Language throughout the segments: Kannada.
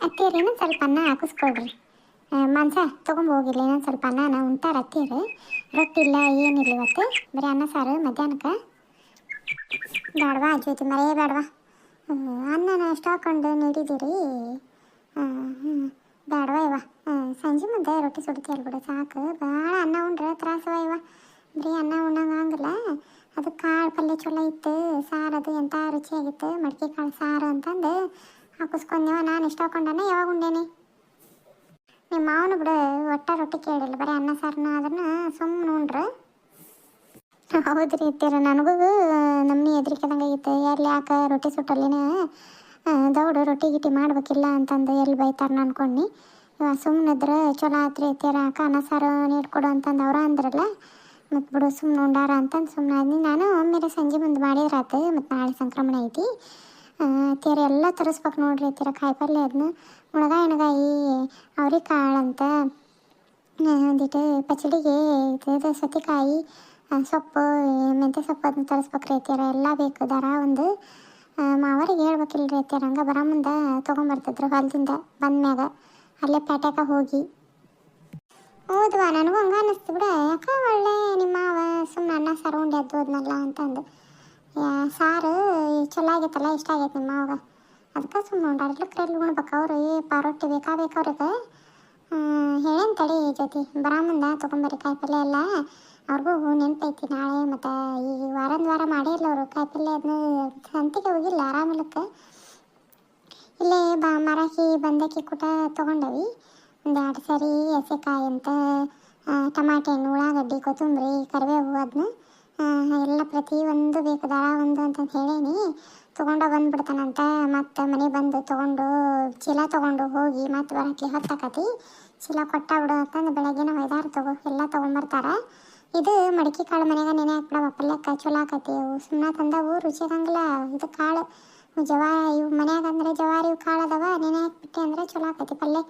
ಅತ್ತಿಯರು ಇನ್ನೊಂದು ಸ್ವಲ್ಪ ಅನ್ನ ಹಾಕಿಸ್ಕೊಳ್ರಿ. ಮಾಂಸ ತೊಗೊಂಡು ಹೋಗಿಲ್ಲ, ಇನ್ನೊಂದು ಸ್ವಲ್ಪ ಅನ್ನ ಉಂಟಾರ ಅತ್ತಿಯರು. ರೊಟ್ಟಿ ಇಲ್ಲ ಏನಿಲ್ಲ ಇವತ್ತು, ಬರೀ ಅನ್ನ ಸಾರು ಮಧ್ಯಾಹ್ನಕ್ಕೆ. ಬೇಡವಾ ಜ್ಯೋತಿ ಮರೆಯೇ ಬೇಡವಾ, ಅನ್ನನ ಎಷ್ಟು ಹಾಕೊಂಡು ನೀಡಿದ್ದೀರಿ. ಬೇಡವಾ ಇವ ಸಂಜೆ ಮುಂದೆ ರೊಟ್ಟಿ ಸುಡ್ತೀಯಲ್ಲ ಬಿಡು ಸಾಕು. ಭಾಳ ಅನ್ನ ಉಂಡ್ರೆ ತ್ರಾಸವ ಇವ, ಬರೀ ಅನ್ನ ಉಣ್ಣಂಗೆ ಆಗಲ್ಲ. ಅದು ಕಾಳು ಪಲ್ಯ ಚಲೋ ಇತ್ತು, ಸಾರು ಅದು ಎಂಥ ರುಚಿಯಾಗಿತ್ತು, ಮಡಿಕೆ ಕಾಳು ಸಾರು ಅಂತಂದು ಹಾಕಿಸ್ಕೊಂಡೆವ. ನಾನು ಇಷ್ಟ ಹಾಕೊಂಡಾನೆ ಯಾವಾಗ ಉಂಡೇನೆ. ನಿಮ್ಮ ಮಾವನು ಬಿಡು ಒಟ್ಟ ರೊಟ್ಟಿ ಕೇಳಿಲ್ಲ, ಬರೀ ಅನ್ನ ಸಾರನ್ನ ಅದನ್ನು ಸುಮ್ಮನೆ ಉಂಡ್ರು. ಹೌದ್ರಿ ಇರ್ತೀರ, ನನಗೂ ನಮ್ಮನೆ ಹೆದ್ರಿಕೆದಂಗೆ ಆಗಿತ್ತು. ಎಲ್ಲಿ ಯಾಕೆ ರೊಟ್ಟಿ ಸುಟ್ಟಲ್ಲಿನ ದೌಡು ರೊಟ್ಟಿ ಗಿಟ್ಟಿ ಮಾಡ್ಬೇಕಿಲ್ಲ ಅಂತಂದು ಎಲ್ಲಿ ಬೈತಾರನ ಅನ್ಕೊಂಡು ಇವಾಗ ಸುಮ್ಮನಿದ್ರೆ ಚಲೋ ಆತ್ರಿ ಇರ್ತೀರ, ಅಕ್ಕ ಅನ್ನ ಸಾರು ನೀಡ್ಕೊಡು ಅಂತಂದು ಅವ್ರ ಅಂದ್ರಲ್ಲ. ಮತ್ತು ಬಿಡು ಸುಮ್ಮನೆ ಉಂಡಾರ ಅಂತಂದು ಸುಮ್ಮನೆ ಆದ್ನಿ. ನಾನು ಒಮ್ಮೆಲೆ ಸಂಜೆ ಮುಂದೆ ಮಾಡಿದ್ರಾತು, ಮತ್ತು ನಾಳೆ ಸಂಕ್ರಮಣ ಐತಿ. ತೀರ ಎಲ್ಲ ತರಿಸ್ಬೇಕು ನೋಡ್ರಿ ತೀರ ಕಾಯಿ ಪಲ್ಯ ಅದನ್ನ ಮುಳಗಾಯಿ ಎಣಗಾಯಿ ಅವ್ರಿಗೆ ಕಾಳು ಅಂತ ಒಂದಿಟ್ಟು ಪಚಡಿಗೆ ಇದು ಸೌತೆಕಾಯಿ ಸೊಪ್ಪು ಮೆಂತ್ಯ ಸೊಪ್ಪು ಅದನ್ನ ತರಿಸ್ಬೇಕ್ರಿ ತೀರ ಎಲ್ಲ ಬೇಕು. ದರ ಒಂದು ಮಾವರಿಗೆ ಹೇಳ್ಬೇಕಿಲ್ರಿ ತೀರ, ಹಂಗೆ ಬರೋ ಮುಂದೆ ತೊಗೊಂಬರ್ತಿದ್ರು ಹೊಲದಿಂದ ಬಂದ್ಮ್ಯಾಗ ಅಲ್ಲೇ ಪೇಟೆಗೆ ಹೋಗಿ. ಹೌದ್ವಾ ನನಗೂ ಹಂಗೆ ಅನ್ನಿಸ್ತು ಬಿಡ, ಯಾಕೆ ಒಳ್ಳೆ ನಿಮ್ಮ ಮಾವ ಸುಮ್ಮನೆ ಅನ್ನ ಸಾರು ಉಂಡೆ ಎದ್ದು ಹೋದ್ನಲ್ಲ ಅಂತಂದು. ಸಾರು ಚಲೋ ಆಗೈತಲ್ಲ, ಇಷ್ಟ ಆಗೈತೆ ನಿಮ್ಮ ಮಾವಾಗ, ಅದಕ್ಕೆ ಸುಮ್ಮನೆ ಉಂಡಾರ. ಇಲ್ಲಕ್ರೆ ಎಲ್ಲಿ ಉಣ್ಬೇಕು ಅವರು, ರೊಟ್ಟಿ ಬೇಕಾವ್ರಿಗೆ ಹೇಳೇನು ತಡಿ ಜೊತೆ ಬರೋ ಮುಂದೆ ತೊಗೊಂಬರ್ರಿ ಕಾಯಿ ಪಲ್ಯ ಎಲ್ಲ. ಅವ್ರಿಗೂ ನೆನಪೈತಿ ನಾಳೆ ಮತ್ತು ಈ ವಾರ ಮಾಡೇ ಇಲ್ಲ ಅವರು ಕಾಯಿ ಪಲ್ಯ. ಅದನ್ನ ಸಂತಿಗೆ ಹೋಗಿಲ್ಲ ಆರಾಮಿಲ್ಲಕ್ಕೆ, ಇಲ್ಲೇ ಮರಾಕಿ ಬಂದಕ್ಕಿ ಕೂಟ ತೊಗೊಂಡವಿ. ಒಂದು 2 ಸರಿ ಹಸೆಕಾಯಿ ಅಂತ ಟಮಾಟೆ ಹಣ್ಣು ಉಳ್ಳಾಗಡ್ಡಿ ಕೊತ್ತಂಬರಿ ಕರಿಬೇವು ಅದನ್ನ ಎಲ್ಲ ಪ್ರತಿಯೊಂದು ಬೇಕು ದರ ಒಂದು ಅಂತಂದು ಹೇಳೇನಿ. ತೊಗೊಂಡು ಬಂದುಬಿಡ್ತಾನಂತ. ಮತ್ತು ಮನೆಗೆ ಬಂದು ತೊಗೊಂಡು ಚೀಲ ತೊಗೊಂಡು ಹೋಗಿ ಮತ್ತು ಬರಕ್ಕೆ ಹೊತ್ತಾಕತಿ. ಚೀಲ ಕೊಟ್ಟ ಬಿಡು ಅಂತಂದು ಬೆಳಗ್ಗೆನ ಹೊಯ್ದಾರ ಎಲ್ಲ ತೊಗೊಂಬರ್ತಾರೆ. ಇದು ಮಡಿಕೆ ಕಾಳು ಮನೆಯಾಗ ನೆನೆ ಹಾಕ್ಬಿಡವ ಪಲ್ಯಕ್ಕೆ ಚಲೋ ಆಕತಿ. ಅವು ಸುಮ್ಮನೆ ತಂದವು ರುಚಿ ಆಗಂಗಿಲ್ಲ. ಇದು ಕಾಳು ಇವು ಮನ್ಯಾಗ ಅಂದರೆ ಜವಾರಿ ಇವು ಕಾಳು ಅದಾವ, ನೆನೆ ಹಾಕ್ಬಿಟ್ಟೆ ಅಂದರೆ ಚಲೋ ಆಕತಿ ಪಲ್ಯ.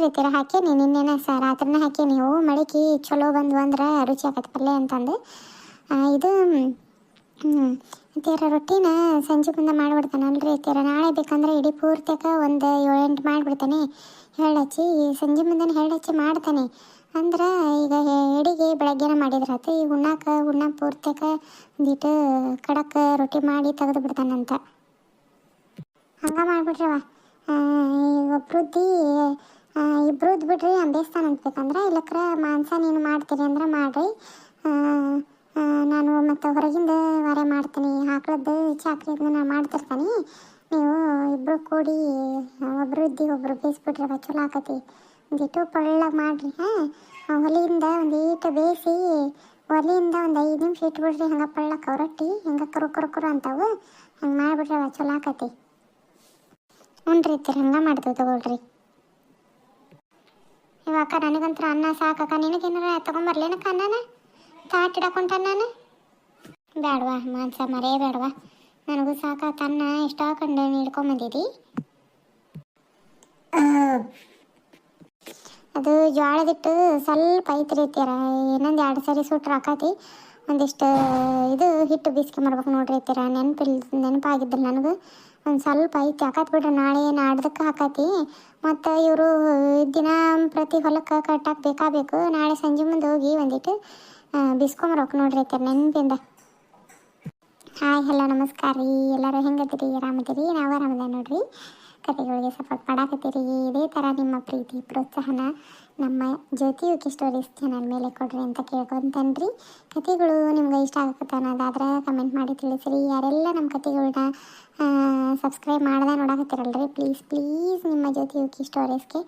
ರೀತಿರ ಹಾಕೇನಿ ನಿನ್ನೆನ ರಾತ್ರಿನ ಹಾಕೇನಿ. ನೀವು ಮಡಿಕೆ ಚಲೋ ಬಂದು ಅಂದ್ರೆ ರುಚಿ ಆಕತಿ ಪಲ್ಯ ಅಂತಂದು. ಇದು ತೀರ ರೊಟ್ಟಿನ ಸಂಜೆ ಮುಂದೆ ಮಾಡಿಬಿಡ್ತಾನಲ್ರಿ ತೀರ. ನಾಳೆ ಬೇಕಂದ್ರೆ ಇಡೀ ಪೂರ್ತಿಕ ಒಂದು 7-8 ಮಾಡಿಬಿಡ್ತಾನೆ ಹಚ್ಚಿ. ಸಂಜೆ ಮುಂದೆ ಹಚ್ಚಿ ಮಾಡ್ತಾನೆ ಅಂದ್ರೆ ಈಗ ಎಡಿಗೆ ಬೆಳಗ್ಗೆನ ಮಾಡಿದ್ರಾತು. ಈಗ ಉಣ್ಣ ಪೂರ್ತಿಕ ಒಂದಿಟ್ಟು ಕಡಕ್ ರೊಟ್ಟಿ ಮಾಡಿ ತೆಗೆದು ಬಿಡ್ತಾನಂತ. ಹಂಗೆ ಮಾಡಿಬಿಟ್ರವ. ಒಬ್ರದ್ದಿ ಇಬ್ರದ್ದು ಬಿಡ್ರಿ ಬೇಯಿಸ್ತಾನೆ ಅನ್ಬೇಕಂದ್ರೆ, ಇಲ್ಲಕ್ರ ಮಾಂಸ ನೀನು ಮಾಡ್ತೀರಿ ಅಂದ್ರೆ ಮಾಡಿರಿ, ನಾನು ಮತ್ತು ಹೊರಗಿಂದ ವಾರ ಮಾಡ್ತೀನಿ. ಆಕಳದ್ದು ಚಾಕ್ರಿ ಅದನ್ನ ನಾನು ಮಾಡ್ತಿರ್ತಾನೆ, ನೀವು ಇಬ್ಬರು ಕೂಡಿ ಒಬ್ರು ಬೇಯಿಸ್ಬಿಟ್ರೆ ಚಲೋ ಆಕತಿ. ಒಂದಿಟ್ಟು ಪಳ್ಳಗೆ ಮಾಡಿರಿ. ಒಲೆಯಿಂದ ಒಂದೀಟು ಬೇಯಿಸಿ ಒಲೆಯಿಂದ ಒಂದು 5 ನಿಮಿಷ ಇಟ್ಬಿಡ್ರಿ. ಹಂಗೆ ಪಳ್ಳಕ್ಕೆ ರೊಟ್ಟಿ ಹಂಗೆ ಕರು ಅಂತಾವು. ಹಂಗೆ ಮಾಡಿಬಿಟ್ರೆ ಚಲೋ ಆಕತಿ. ರೀತಿರಿ ಹಂಗೆ ಮಾಡ್ತೀವಿ ತಗೊಳ್ರಿ. ಇವಾಗ ನನಗಂತ್ರ ಅನ್ನ ಸಾಕಕ್ಕ. ನಿನಗೇನಾರ ತೊಗೊಂಬರ್ಲೇನಕ್ಕ ಅನ್ನನ ತಾಟ್ ಇಡಕೊಂಟ ನಾನು? ಬೇಡವಾ ಮಾಂಸ ಮರೇ ಬೇಡವಾ, ನನಗೂ ಸಾಕಾತ ಅನ್ನ ಇಷ್ಟ ಹಾಕೊಂಡು ಹಿಡ್ಕೊಂಬಂದಿದ್ದಿ. ಅದು ಜೋಳದಿಟ್ಟು ಸ್ವಲ್ಪ ಐತಿರಿತೀರ, ಇನ್ನೊಂದು 2 ಸರಿ ಸುಟ್ರೆ ಹಾಕತಿ. ಒಂದಿಷ್ಟು ಇದು ಹಿಟ್ಟು ಬೀಸ್ಕೊಂಬರ್ಬೇಕು ನೋಡ್ರಿ ಐತೀರ. ನೆನಪಾಗಿದ್ದಿಲ್ಲ ನನಗೂ. ಒಂದು ಸ್ವಲ್ಪ ಐತಿ ಹಾಕತ್ ಬಿಡ್ರಿ, ನಾಳೆ ನಾಡ್ದಕ್ಕೆ ಹಾಕತಿ. ಮತ್ತು ಇವರು ದಿನ ಪ್ರತಿ ಹೊಲಕ್ಕೆ ಕಟ್ಟಾಕ ಬೇಕಾಗಬೇಕು. ನಾಳೆ ಸಂಜೆ ಮುಂದೆ ಹೋಗಿ ಒಂದಿಟ್ಟು ಬಿಸ್ಕೊಂಬರ್ಬೇಕು ನೋಡ್ರಿ ಐತೀರ ನೆನಪಿಂದ. ಹಾಯ್ ಹಲೋ ನಮಸ್ಕಾರ ರೀ ಎಲ್ಲರೂ, ಹೆಂಗದಿರಿ? ಆರಾಮದಿರಿ? ನಾವು ಆರಾಮದ ನೋಡ್ರಿ. ಕತೆಗಳಿಗೆ ಸಪೋರ್ಟ್ ಮಾಡಾಕತ್ತೀರಿ. ಇದೇ ಥರ ನಿಮ್ಮ ಪ್ರೀತಿ ಪ್ರೋತ್ಸಾಹನ ನಮ್ಮ ಜ್ಯೋತಿ ಯುಕಿ ಸ್ಟೋರೀಸ್ ಚಾನಲ್ ಮೇಲೆ ಕೊಡ್ರಿ ಅಂತ ಕೇಳ್ಕೊತೇನ್ರಿ. ಕತೆಗಳು ನಿಮ್ಗೆ ಇಷ್ಟ ಆಗತ್ತೆ ಅನ್ನೋದಾದ್ರೆ ಕಮೆಂಟ್ ಮಾಡಿ ತಿಳಿಸ್ರಿ. ಯಾರೆಲ್ಲ ನಮ್ಮ ಕತೆಗಳನ್ನ ಸಬ್ಸ್ಕ್ರೈಬ್ ಮಾಡ್ದೆ ನೋಡಕತ್ತೀರಲ್ರಿ, ಪ್ಲೀಸ್ ನಿಮ್ಮ ಜ್ಯೋತಿ ಯುಕಿ ಸ್ಟೋರೀಸ್ಗೆ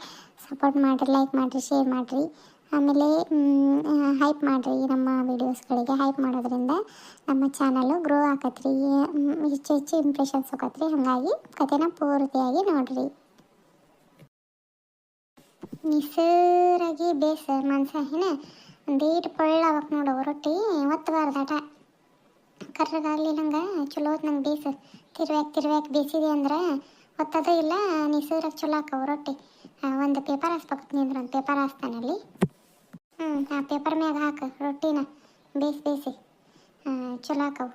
ಸಪೋರ್ಟ್ ಮಾಡಿರಿ, ಲೈಕ್ ಮಾಡಿರಿ, ಶೇರ್ ಮಾಡಿರಿ. ಆಮೇಲೆ ಹೈಪ್ ಮಾಡಿರಿ. ನಮ್ಮ ವೀಡಿಯೋಸ್ಗಳಿಗೆ ಹೈಪ್ ಮಾಡೋದ್ರಿಂದ ನಮ್ಮ ಚಾನಲ್ಲು ಗ್ರೋ ಆಕತ್ರಿ, ಹೆಚ್ಚು ಇಂಪ್ರೆಷನ್ಸ್ ಹೋಗತ್ರಿ. ಹಾಗಾಗಿ ಕತೆನ ಪೂರ್ತಿಯಾಗಿ ನೋಡ್ರಿ. ನಿಸರಾಗಿ ಬೇಸ ಮಾಂಸ ಒಂದೀಟು ಪಳ್ಳಾಗಕ್ಕೆ ನೋಡವು ರೊಟ್ಟಿ ಒತ್ತಬಾರ್ದಾಟ. ಕರ್ರಗಾಗಲಿ ನಂಗೆ ಚಲೋ ನಂಗೆ ಬೇಸು ತಿರ್ವ್ಯಾಕ್ ಬೇಯಿಸಿದೆ ಅಂದ್ರೆ ಒತ್ತದೇ ಇಲ್ಲ. ನಿಸರಾಗಿ ಚಲೋ ಹಾಕವು ರೊಟ್ಟಿ. ಒಂದು ಪೇಪರ್ ಹಾಸ್ಬೇಕು ನಿಂದ್ರೆ, ಒಂದು ಪೇಪರ್ ಹಾಸ್ತಾನಲ್ಲಿ. ಆ ಪೇಪರ್ ಮ್ಯಾಗ ಹಾಕು ರೊಟ್ಟಿನ ಬೇಯಿಸಿ ಚಲೋ ಹಾಕವು.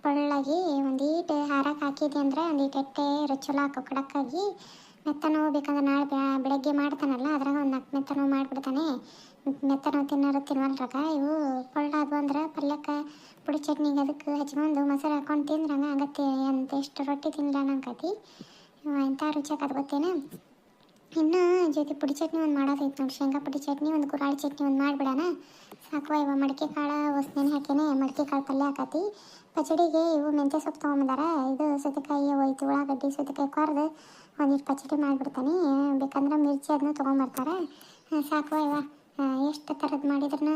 ಪಳ್ಳಾಗಿ ಒಂದೀಟು ಹಾರಕ್ಕೆ ಹಾಕಿದೆ ಅಂದ್ರೆ ಒಂದೀಟು ಎಟ್ಟೆ ಚಲೋ ಹಾಕೋ ಕಡಕ್ಕಾಗಿ ಮೆತ್ತನೋ ಬೇಕಂದ್ರೆ ನಾಳೆ ಬೆಳಗ್ಗೆ ಮಾಡ್ತಾನಲ್ಲ ಅದ್ರಾಗ ಒಂದು 4 ಮೆತ್ತನೋ ಮಾಡಿಬಿಡ್ತಾನೆ. ಮೆತ್ತನೋ ತಿನ್ನೋರು ತಿನ್ವಲ್ರಾಗ ಇವು ಪಳ್ಳಾದು ಅಂದ್ರೆ ಪಲ್ಯಕ್ಕೆ ಪುಡಿ ಚಟ್ನಿಗೆ ಅದಕ್ಕೆ ಹಚ್ಕೊಂಡು ಮೊಸರು ಹಾಕೊಂಡು ತಿಂದ್ರಂಗೆ ಆಗತ್ತೆ. ಅಂತ ಎಷ್ಟು ರೊಟ್ಟಿ ತಿನ್ಲಾನ ಅನ್ಕತಿ ಎಂಥ ರುಚಿ ಆಕತ್ ಗೊತ್ತೇನು. ಇನ್ನು ಜೊತೆ ಪುಡಿ ಚಟ್ನಿ ಒಂದು ಮಾಡೋದೈತೆ ನೋಡಿ, ಶೇಂಗಾ ಪುಡಿ ಚಟ್ನಿ ಒಂದು ಗುರಾಳಿ ಚಟ್ನಿ ಒಂದು ಮಾಡಿಬಿಡೋಣ ಸಾಕು. ಇವ ಮಡಿಕೆ ಕಾಳು ನೆನೆ ಹಾಕೇನೆ ಮಡಿಕೆ ಕಾಳು ಪಲ್ಯ ಹಾಕತಿ. ಪಚಡಿಗೆ ಇವು ಮೆಂತ್ಯ ಸೊಪ್ಪು ತೊಗೊಂಬಂದಾರ. ಇದು ಸೌತೆಕಾಯಿ ಹೋಯ್ತು, ಉಳ್ಳಾಗಡ್ಡಿ ಸೌತೆಕಾಯಿ ಕೊರ್ದು ಒಂದಿಟ್ಟು ಪಚಡಿ ಮಾಡಿಬಿಡ್ತಾನೆ. ಬೇಕಂದ್ರೆ ಮಿರ್ಚಿ ಅದನ್ನು ತೊಗೊಂಬರ್ತಾರೆ. ಸಾಕು ಇವ ಎಷ್ಟು ಥರದ್ದು ಮಾಡಿದ್ರೂ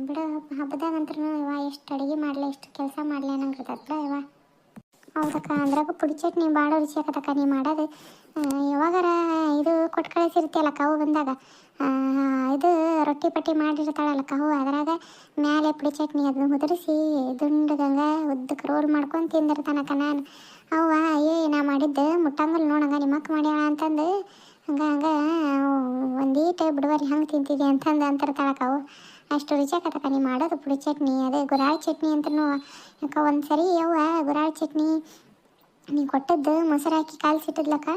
ಬಿಡು. ಹಬ್ಬದಾಗಂತೂ ಇವ ಎಷ್ಟು ಅಡುಗೆ ಮಾಡಲಿ ಎಷ್ಟು ಕೆಲಸ ಮಾಡಲಿ ಅನ್ನಂಗಿರ್ತದ ಇವ. ಹೌದಕ್ಕ, ಅಂದ್ರಾಗ ಪುಡಿ ಚಟ್ನಿ ಭಾಳ ರುಚಿ ಆಕತಕ್ಕ. ನೀ ಮಾಡೋದು ಯಾವಾಗಾರ ಇದು ಕೊಟ್ಟು ಕಳಿಸಿರ್ತೀಯಲ್ಲ ಕವು ಬಂದಾಗ, ಇದು ರೊಟ್ಟಿ ಪಟ್ಟಿ ಮಾಡಿರ್ತಾಳಲ್ಲ ಕವು, ಅದ್ರಾಗ ಮ್ಯಾಲೆ ಪುಡಿ ಚಟ್ನಿ ಅದನ್ನ ಉದುರಿಸಿ ದುಂಡಗಂಗ ಉದ್ದಕ್ಕೆ ರೋಲ್ ಮಾಡ್ಕೊಂಡು ತಿಂದಿರ್ತಾನಕ್ಕ. ನಾನು ಅವ್ವ ನಾ ಮಾಡಿದ್ದು ಮುಟ್ಟಂಗಲ್ ನೋಡಂಗ ನಿಮ್ಮಕ್ಕ ಮಾಡ್ಯಾಳ ಅಂತಂದು ಹಂಗೆ ಒಂದೀಟೆ ಬಿಡುವರಿ ಹಂಗೆ ತಿಂತಿದ್ದೆ ಅಂತಂದು ಅಂತಿರ್ತಾಳಕ್ಕ ಅವು. ಅಷ್ಟು ರುಚಿ ಆಕತಕ್ಕ ನೀ ಮಾಡೋದು ಪುಡಿ ಚಟ್ನಿ. ಅದೇ ಗುರಾಳಿ ಚಟ್ನಿ ಅಂತನೂ ಯಾಕ ಒಂದು ಸರಿ ಯವ್ವ ಗುರಾಳಿ ಚಟ್ನಿ ನೀ ಕೊಟ್ಟದ್ದು ಮೊಸರು ಹಾಕಿ ಕಾಲ್ಸಿಟ್ಟಿದ್ಲಕ್ಕ,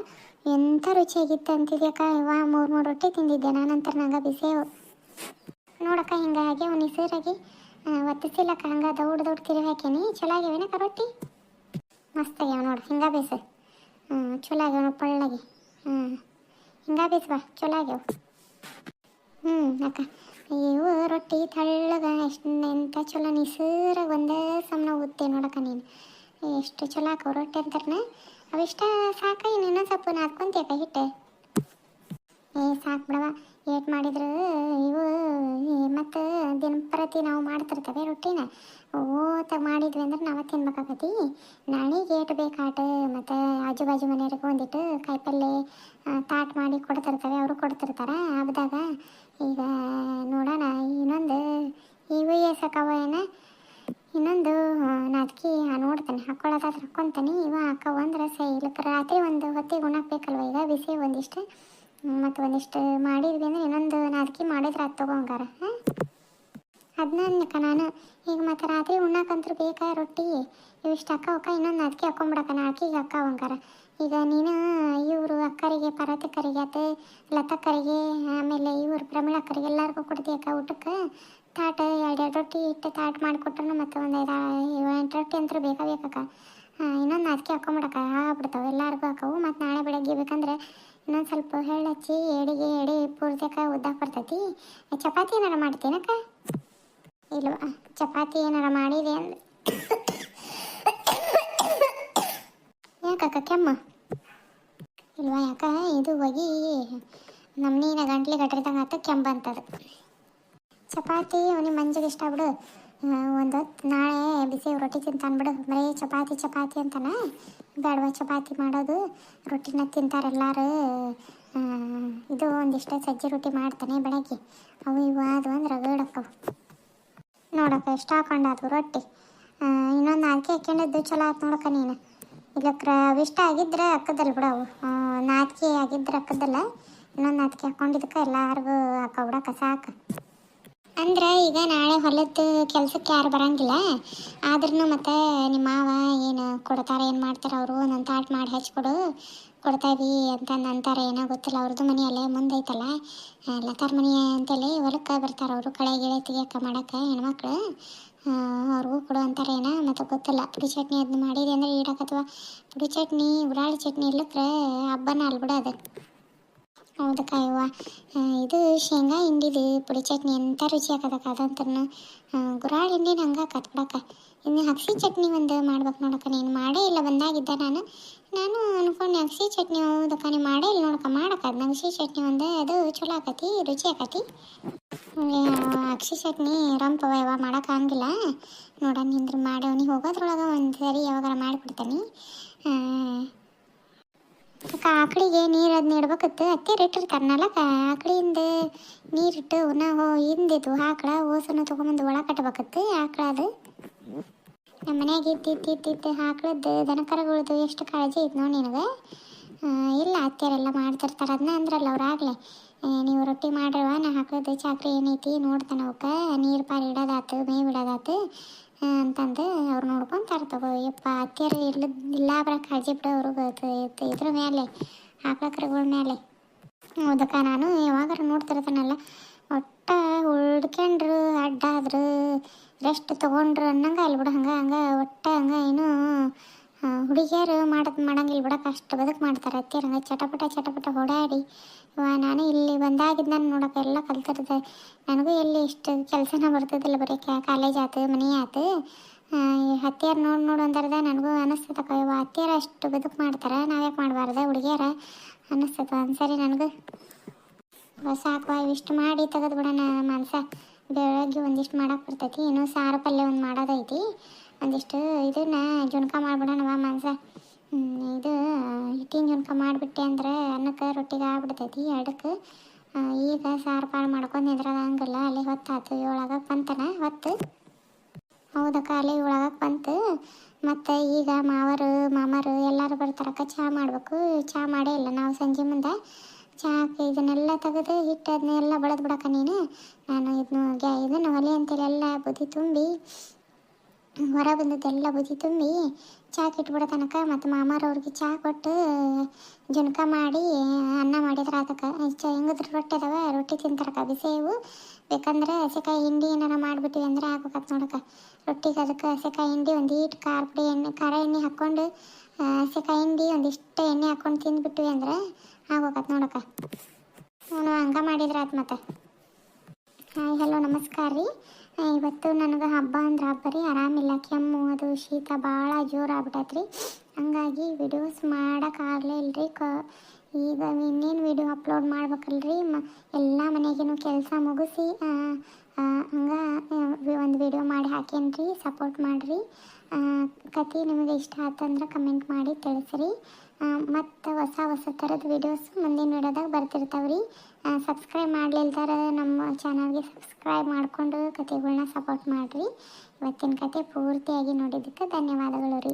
ಎಂಥ ರುಚಿಯಾಗಿತ್ತು ಅಂತಿದ್ಯಕ್ಕ. ಇವ 3 ರೊಟ್ಟಿ ತಿಂದಿದ್ದೆ ನಾನಂತರ. ನಂಗೆ ಬಿಸೇವು ನೋಡಕ್ಕ ಹಿಂಗಾಗಿ ಅವ್ನು ಹೆಸರಾಗಿ ಒತ್ತಿಸಿಲ್ಲಕ್ಕ. ಹಂಗೆ ದೌಡ್ ತಿರುಗಿ ಹಾಕೇನಿ. ಚಲೋ ಆಗ್ಯಾವೇನಕ್ಕ ರೊಟ್ಟಿ? ಮಸ್ತ್ ಆಗ್ಯಾವ ನೋಡು. ಹಿಂಗೆ ಬೇಸು ಚಲೋ ಆಗ್ಯಾವ ನೋಡಿ ಪಳ್ಳಾಗಿ. ಹಿಂಗೆ ಬೇಸ್ ಬಾ ಚಲೋ ಆಗ್ಯಾವ. ಅಕ್ಕ ಇವು ರೊಟ್ಟಿ ತಳ್ಳಗ ಎಂಥ ಚಲೋ ನಿಸರಾಗ ಒಂದೇ ಸಮನ ಉದ್ದೆ ನೋಡಕ್ಕ ನೀನು. ಎಷ್ಟು ಚಲೋ ಹಾಕವು ರೊಟ್ಟಿ ಅಂತಾರನ. ಅವಿಷ್ಟ ಸಾಕ ಇನ್ನೊಂದು ಸ್ವಲ್ಪ ನಾದ್ಕೊಂತೀಯಕ್ಕ ಹಿಟ್ಟೆ? ಸಾಕು ಬಿಡವ. ಏಟ್ ಮಾಡಿದ್ರು ಇವು ಮತ್ತು ದಿನಪ್ರತಿ ನಾವು ಮಾಡ್ತಿರ್ತೇವೆ ರೊಟ್ಟಿನ. ಓತ ಮಾಡಿದ್ವಿ ಅಂದ್ರೆ ನಾವು ತಿನ್ಬೇಕಾಗತಿ. ನಾಳೆಗೆ ಏಟು ಬೇಕಾಟ. ಮತ್ತು ಆಜು ಬಾಜು ಮನೆಯವ್ರಿಗೆ ಒಂದಿಟ್ಟು ಕಾಯಿಪಲ್ಲೆ ತಾಟ್ ಮಾಡಿ ಕೊಡ್ತಿರ್ತವೆ, ಅವರು ಕೊಡ್ತಿರ್ತಾರೆ ಹಬ್ಬದಾಗ. ಈಗ ನೋಡೋಣ ಇನ್ನೊಂದು ಇವು ಸಾಕವ ಇನ್ನೊಂದು ನಾದ್ಕಿ ನೋಡ್ತಾನೆ ಹಾಕ್ಕೊಳ್ಳೋದಾದ್ರೆ ಹಾಕ್ಕೊತಾನೆ. ಇವ ಹಾಕವು ಅಂದ್ರೆ ಇಲ್ಲಕ್ಕೆ ರಾತ್ರಿ ಒಂದು ಹೊತ್ತಿಗೆ ಉಣ್ಣಕ್ಕೆ ಬೇಕಲ್ವ. ಈಗ ಬಿಸಿ ಒಂದಿಷ್ಟು ಮತ್ತು ಒಂದಿಷ್ಟು ಮಾಡಿದ್ವಿ ಅಂದ್ರೆ ಇನ್ನೊಂದು ನಾದ್ಕಿ ಮಾಡಿದ್ರೆ ಅದು ತೊಗೊಂಗಾರ. ಅದನ್ನಕ್ಕ ನಾನು ಈಗ ಮತ್ತು ರಾತ್ರಿ ಉಣ್ಣಕ್ಕಂತೂ ಬೇಕಾ ರೊಟ್ಟಿ. ಇವಿಷ್ಟು ಅಕ್ಕ ಇನ್ನೊಂದು ನಾದ್ಕಿ ಹಾಕ್ಕೊಂಬಿಡಕ್ಕ ನಾಲ್ಕಿಗೆ ಅಕ್ಕವಂಗಾರ. ಈಗ ನೀನು ಇವರು ಅಕ್ಕರಿಗೆ ಪಾರ್ವತಿಕ್ಕರಿಗೆ ಆತು ಲತಕ್ಕರಿಗೆ ಆಮೇಲೆ ಇವರು ಪ್ರಮೀಳಕ್ಕರಿಗೆ ಎಲ್ಲರಿಗೂ ಕೊಡ್ತೀಯಕ್ಕ ಊಟಕ್ಕೆ. ತಾಟ 2 ರೊಟ್ಟಿ ಇಟ್ಟು ತಾಟ್ ಮಾಡಿಕೊಟ್ರು ಮತ್ತು ಒಂದು 5-8 ರೊಟ್ಟಿ ಅಂತೂ ಬೇಕಾಬೇಕಕ್ಕ. ಇನ್ನೊಂದು ನಾದ್ಕಿ ಹಾಕ್ಕೊಂಬಿಡಕ್ಕ ಆಗ್ಬಿಡ್ತಾವೆ ಎಲ್ಲರಿಗೂ ಹಾಕವು. ಮತ್ತು ನಾಳೆ ಬೆಳಗ್ಗೆ ಬೇಕಂದ್ರೆ ಇನ್ನೊಂದು ಸ್ವಲ್ಪ ಎಳ್ಳು ಹಚ್ಚಿ ಎಡಿ ಪೂರ್ತಿಯಕ್ಕ ಉದ್ದಾಕ ಬರ್ತೈತಿ. ಚಪಾತಿ ಏನಾರ ಮಾಡ್ತೀನಕ್ಕ? ಇಲ್ವ ಚಪಾತಿ ಏನಾರ ಮಾಡಿದೆ ಅಂದ್ರೆ ಯಾಕಕ್ಕ ಕೆಮ್ಮ ಇಲ್ವಾ? ಯಾಕ ಇದು ಹೋಗಿ ನಮ್ಮನೀನ ಗಂಟ್ಲಿ ಗಟ್ರಿದಂಗೆ ಆತ ಕೆಂಬ ಅಂತದು. ಚಪಾತಿ ಅವನಿಗೆ ಮಂಜಿಗೆ ಇಷ್ಟ ಬಿಡು. ಒಂದು ಹೊತ್ತು ನಾಳೆ ಬಿಸಿ ರೊಟ್ಟಿ ತಿಂತಾನೆ ಬಿಡು. ಬರೀ ಚಪಾತಿ ಅಂತಾನೆ. ಬೇಡವ ಚಪಾತಿ ಮಾಡೋದು, ರೊಟ್ಟಿನ ತಿಂತಾರೆ ಎಲ್ಲರೂ. ಇದು ಒಂದಿಷ್ಟು ಸಜ್ಜಿ ರೊಟ್ಟಿ ಮಾಡ್ತಾನೆ ಬೆಳಗ್ಗೆ. ಅವು ಇವು ಅದು ಅಂದ್ರೆ ರಗಡಕ್ಕವು ನೋಡಕ್ಕ. ಎಷ್ಟು ಹಾಕೊಂಡಾದ್ರು ರೊಟ್ಟಿ. ಇನ್ನೊಂದು ನಾಲ್ಕೇ ಹಾಕೊಂಡಿದ್ದು ಚಲೋ ಆಯ್ತು ನೋಡಕ್ಕ ನೀನು. ಇಲ್ಲಕ್ರ ಇಷ್ಟ ಆಗಿದ್ರೆ ಹಾಕದಲ್ಲ ಬಿಡವು. ನಾದ್ಕಿ ಆಗಿದ್ರೆ ಹಾಕದಲ್ಲ. ಇನ್ನೊಂದು ನಾದ್ಕಿ ಹಾಕೊಂಡಿದ್ದಕ್ಕೆ ಎಲ್ಲರಿಗೂ ಹಾಕೊಬಿಡಕ್ಕ ಸಾಕು. ಅಂದ್ರೆ ಈಗ ನಾಳೆ ಹೊಲದ ಕೆಲಸಕ್ಕೆ ಯಾರು ಬರೋಂಗಿಲ್ಲ. ಆದ್ರೂ ಮತ್ತು ನಿಮ್ಮ ಮಾವ ಏನು ಕೊಡ್ತಾರೆ ಏನು ಮಾಡ್ತಾರೆ ಅವರು ಒಂದೊಂದು ತಾಟ್ ಮಾಡಿ ಹಚ್ಕೊಡು ಕೊಡ್ತಾಯಿವಿ ಅಂತಂದು ಅಂತಾರೆ. ಏನೋ ಗೊತ್ತಿಲ್ಲ. ಅವ್ರದ್ದು ಮನೆ ಅಲ್ಲೇ ಮುಂದೆ ಐತಲ್ಲ ಲತಾರ ಮನೆ ಅಂತೇಳಿ ಹೊಲಕ್ಕೆ ಬರ್ತಾರೆ ಅವರು. ಕಳೆ ಗಿಳೆ ತೆಗಿಯಕ್ಕೆ ಮಾಡೋಕ್ಕೆ ಹೆಣ್ಮಕ್ಳು ಅವ್ರಿಗೂ ಕೊಡು ಅಂತಾರೆ ಏನೋ. ಮತ್ತು ಗೊತ್ತಿಲ್ಲ. ಪುಡಿ ಚಟ್ನಿ ಅದನ್ನ ಮಾಡಿದೆ ಅಂದರೆ ಇಡಕತ್ವ ಪುಡಿ ಚಟ್ನಿ ಗುರಾಳಿ ಚಟ್ನಿ ಇಲ್ಲಕ್ರೆ ಹಬ್ಬನ ಅಲ್ಬಿಡ ಅದು. ಹೌದಕ್ಕ ಇವ ಇದು ಶೇಂಗಾ ಹಿಂಡಿದು ಪುಡಿ ಚಟ್ನಿ ಎಂಥ ರುಚಿ ಹಾಕದಕ್ಕ. ಅದಂತೂ ಗುರಾಳಿ ಹಿಂಡಿನ ಹಂಗೆ ಹಾಕತ್ ಬಿಡಕ್ಕ. ಇನ್ನು ಅಗಸಿ ಚಟ್ನಿ ಒಂದು ಮಾಡ್ಬೇಕು ನೋಡಕ್ಕ. ನೀನು ಮಾಡೇ ಇಲ್ಲ ಬಂದಾಗಿದ್ದ ನಾನು ಅನ್ಕೊಂಡು ಅಗಸಿ ಚಟ್ನಿ. ಹೌದಕ್ಕ ನೀನು ಮಾಡೇ ಇಲ್ಲ ನೋಡಕ್ಕ. ಮಾಡಕ್ಕ ಅದನ್ನ ಅಗಸಿ ಚಟ್ನಿ ಒಂದು ಅದು ಚಲೋ ಆಕತಿ ರುಚಿ ಆಕತಿ. ಅಗಸಿ ಚಟ್ನಿ ರಂಪವ ಯಾವ ಮಾಡೋಕೆ ಹಂಗಿಲ್ಲ ನೋಡೋಣ ನಿಂದ್ರೆ ಮಾಡವನಿಗೆ ಹೋಗೋದ್ರೊಳಗೆ ಒಂದು ಸರಿ ಯಾವಾಗಾರ ಮಾಡಿಬಿಡ್ತಾನೆ. ಆಕಳಿಗೆ ನೀರು ಅದನ್ನ ಇಡ್ಬೇಕತ್ತು ಅತ್ತೆರು ಇಟ್ಟಿರ್ತಾರನಲ್ಲ. ಆಕಳಿಂದ ನೀರಿಟ್ಟು ನಾವು ಹಿಂದಿದ್ದು ಆಕಳ ಓಸನ್ನು ತೊಗೊಂಬಂದು ಒಳ ಕಟ್ಟಬೇಕತ್ತು ಆಕಳ. ಅದು ನಮ್ಮ ಮನೆಯಾಗ ಇದ್ದಿದ್ದು ಆಕಳದ್ದು ದನಕರಗಳದ್ದು ಎಷ್ಟು ಕಾಳಜಿ ಐತೆ ನೋಡಿ ನಿನಗೆ. ಇಲ್ಲ ಅತ್ತೆಯರೆಲ್ಲ ಮಾಡ್ತಿರ್ತಾರೆ ಅದನ್ನ ಅಂದ್ರಲ್ಲ ಅವ್ರು ಆಗಲೇ. ನೀವು ರೊಟ್ಟಿ ಮಾಡ್ರವ ನಾ ಹಾಕೋದು ಚಾಕ್ರಿ ಏನೈತಿ ನೋಡ್ತಾನೆ ಅವಕ್ಕೆ ನೀರು ಪಾರು ಇಡೋದಾತು ಮೇವು ಇಡೋದಾತು ಅಂತಂದು ಅವ್ರು ನೋಡ್ಕೊಂತಾರೆ ತಗೋ. ಯಪ್ಪ ಅತ್ತಿಯರು ಇಲ್ಲ ಬರ ಕಾಳಜಿ ಬಿಡೋ ಅವ್ರಿಗೆ ಇದ್ರ ಮೇಲೆ ಆಕಳಕರುಗಳ ಮೇಲೆ. ಹೌದಕ್ಕ ನಾನು ಯಾವಾಗಾರ ನೋಡ್ತಿರ್ತಾನಲ್ಲ ಒಟ್ಟು ಹುಡ್ಕೊಂಡ್ರು ಅಡ್ಡಾದ್ರು ರೆಸ್ಟ್ ತೊಗೊಂಡ್ರು ಅನ್ನಂಗೆ ಅಲ್ಲಿ ಬಿಡ. ಹಂಗೆ ಒಟ್ಟು ಹಂಗೆ ಏನು ಹುಡುಗಿಯರು ಮಾಡಂಗಿಲ್ಲ ಬಿಡಕ್ಕೆ, ಅಷ್ಟು ಬದುಕು ಮಾಡ್ತಾರೆ ಅತ್ತಿಯರು. ಹಂಗೆ ಚಟಪಟ ಓಡಾಡಿ ನಾನು ಇಲ್ಲಿ ಬಂದಾಗಿದ್ದು ನಾನು ನೋಡೋಕೆ ಎಲ್ಲ ಕಲ್ತಿರ್ದೆ. ನನಗೂ ಎಲ್ಲಿ ಇಷ್ಟು ಕೆಲಸನ ಬರ್ತಿದ್ದಿಲ್ಲ, ಬರೀ ಕಾಲೇಜ್ ಆಯ್ತು ಮನೆ ಆಯ್ತು. ಹತ್ತಿಯರು ನೋಡು ಅಂತಾರದ ನನಗೂ ಅನ್ನಿಸ್ತದಕ್ಕ, ಇವ ಹತ್ತಿಯರು ಅಷ್ಟು ಬದುಕು ಮಾಡ್ತಾರೆ, ನಾವ್ಯಾಕೆ ಮಾಡಬಾರ್ದ ಹುಡುಗಿಯರ ಅನ್ನಿಸ್ತದ ಒಂದ್ಸರಿ ನನಗೂ. ಸಾಕು ಇವಿಷ್ಟು ಮಾಡಿ ತೆಗೆದು ಬಿಡೋಣ ಮಾಂಸ. ಬೆಳಗ್ಗೆ ಒಂದಿಷ್ಟು ಮಾಡಕ್ಕೆ ಬರ್ತೈತಿ, ಇನ್ನೂ ಸಾರು ಪಲ್ಯ ಒಂದು ಮಾಡೋದೈತಿ, ಒಂದಿಷ್ಟು ಇದನ್ನ ಜುಣ್ಕ ಮಾಡಿಬಿಡೋಣವ ಮಾಂಸ. ಇದು ಹಿಟ್ಟಿನ ಜುಣ್ಕ ಮಾಡಿಬಿಟ್ಟೆ ಅಂದ್ರೆ ಅನ್ನಕ್ಕೆ ರೊಟ್ಟಿಗೆ ಆಗ್ಬಿಡ್ತೈತಿ ಎರಡಕ್ಕೆ. ಈಗ ಸಾರು ಪಾರು ಮಾಡ್ಕೊಂಡು ನಿಂದ್ರದ ಹಂಗಲ್ಲ, ಅಲ್ಲಿ ಹೊತ್ತಾಯ್ತು 7 ಆಗಕ್ಕೆ ಬಂತನ ಹೊತ್ತು. ಹೌದಕ್ಕ ಅಲ್ಲಿ 7 ಆಗಕ್ಕೆ ಬಂತು. ಮತ್ತು ಈಗ ಮಾಮರು ಎಲ್ಲರೂ ಬರ್ತಾರಕ್ಕ, ಚಹಾ ಮಾಡಬೇಕು. ಚಹಾ ಮಾಡೇ ಇಲ್ಲ ನಾವು ಸಂಜೆ ಮುಂದೆ. ಚಹಾಕ್ಕೆ ಇದನ್ನೆಲ್ಲ ತೆಗೆದು ಹಿಟ್ಟು ಅದನ್ನೆಲ್ಲ ಬಳದು ಬಿಡಕ್ಕ ನೀನು. ನಾನು ಇದನ್ನು ಒಲೆ ಅಂತೇಳಿ ಎಲ್ಲ ಬುದ್ಧಿ ತುಂಬಿ ಹೊರ ಬಂದದ್ದೆಲ್ಲ ಬುದ್ಧಿ ತುಂಬಿ ಚಾಕ್ ಇಟ್ಬಿಡತನಕ. ಮತ್ತು ಮಾಮಾರವ್ರಿಗೆ ಚಹಾ ಕೊಟ್ಟು ಜುಣ್ಕ ಮಾಡಿ ಅನ್ನ ಮಾಡಿದ್ರೆ ಅದಕ್ಕೆ ಹೆಂಗದ್ರ ರೊಟ್ಟಿ ಅದಾವ, ರೊಟ್ಟಿ ತಿಂತಾರಕ್ಕ ಬಿಸಿವು. ಬೇಕಂದ್ರೆ ಹಸೆಕಾಯಿ ಹಿಂಡಿ ಏನಾರ ಮಾಡಿಬಿಟ್ವಿ ಅಂದ್ರೆ ಆಗ್ಬೇಕತ್ ನೋಡಕ್ಕ ರೊಟ್ಟಿಗೆ. ಅದಕ್ಕೆ ಹಸೆಕಾಯಿ ಹಿಂಡಿ ಒಂದೀಟು ಖಾರ ಎಣ್ಣೆ ಹಾಕ್ಕೊಂಡು ಹಸೆಕಾಯಿ ಹಿಂಡಿ ಒಂದಿಷ್ಟು ಎಣ್ಣೆ ಹಾಕ್ಕೊಂಡು ತಿಂದುಬಿಟ್ವಿ ಅಂದ್ರೆ ಆಗ್ಬೇಕತ್ ನೋಡಕ್ಕ. ಅವನು ಹಂಗೆ ಮಾಡಿದ್ರೆ ಆಯ್ತು. ಮತ್ತು ಹಾಯ್ ಹಲೋ ನಮಸ್ಕಾರ ರೀ. ಇವತ್ತು ನನಗೆ ಹಬ್ಬ ಅಂದ್ರೆ ಹಬ್ಬ ರೀ. ಆರಾಮಿಲ್ಲ, ಕೆಮ್ಮು ಅದು ಶೀತ ಭಾಳ ಜೋರು ಆಗ್ಬಿಟ್ಟೈತ್ರಿ. ಹಂಗಾಗಿ ವಿಡಿಯೋಸ್ ಮಾಡೋಕ್ಕಾಗಲೇ ಇಲ್ಲರಿ. ಈಗ ಇನ್ನೇನು ವಿಡಿಯೋ ಅಪ್ಲೋಡ್ ಮಾಡ್ಬೇಕಲ್ರಿ. ಎಲ್ಲ ಮನೆಗೇನು ಕೆಲಸ ಮುಗಿಸಿ ಹಂಗೆ ಒಂದು ವಿಡಿಯೋ ಮಾಡಿ ಹಾಕೇನಿ ರೀ. ಸಪೋರ್ಟ್ ಮಾಡಿರಿ. ಕತೆ ನಿಮಗೆ ಇಷ್ಟ ಆತಂದ್ರೆ ಕಮೆಂಟ್ ಮಾಡಿ ತಿಳಿಸ್ರಿ. ಮತ್ತು ಹೊಸ ಥರದ ವೀಡಿಯೋಸ್ ಮುಂದಿನ ವಿಡಿಯೋದಾಗ ಬರ್ತಿರ್ತಾವೆ ರೀ. ಸಬ್ಸ್ಕ್ರೈಬ್ ಮಾಡಲಿಲ್ದಾರ ನಮ್ಮ ಚಾನಲ್ಗೆ ಸಬ್ಸ್ಕ್ರೈಬ್ ಮಾಡಿಕೊಂಡು ಕತೆಗಳನ್ನ ಸಪೋರ್ಟ್ ಮಾಡಿರಿ. ಇವತ್ತಿನ ಕತೆ ಪೂರ್ತಿಯಾಗಿ ನೋಡಿದ್ದಕ್ಕೆ ಧನ್ಯವಾದಗಳು ರೀ.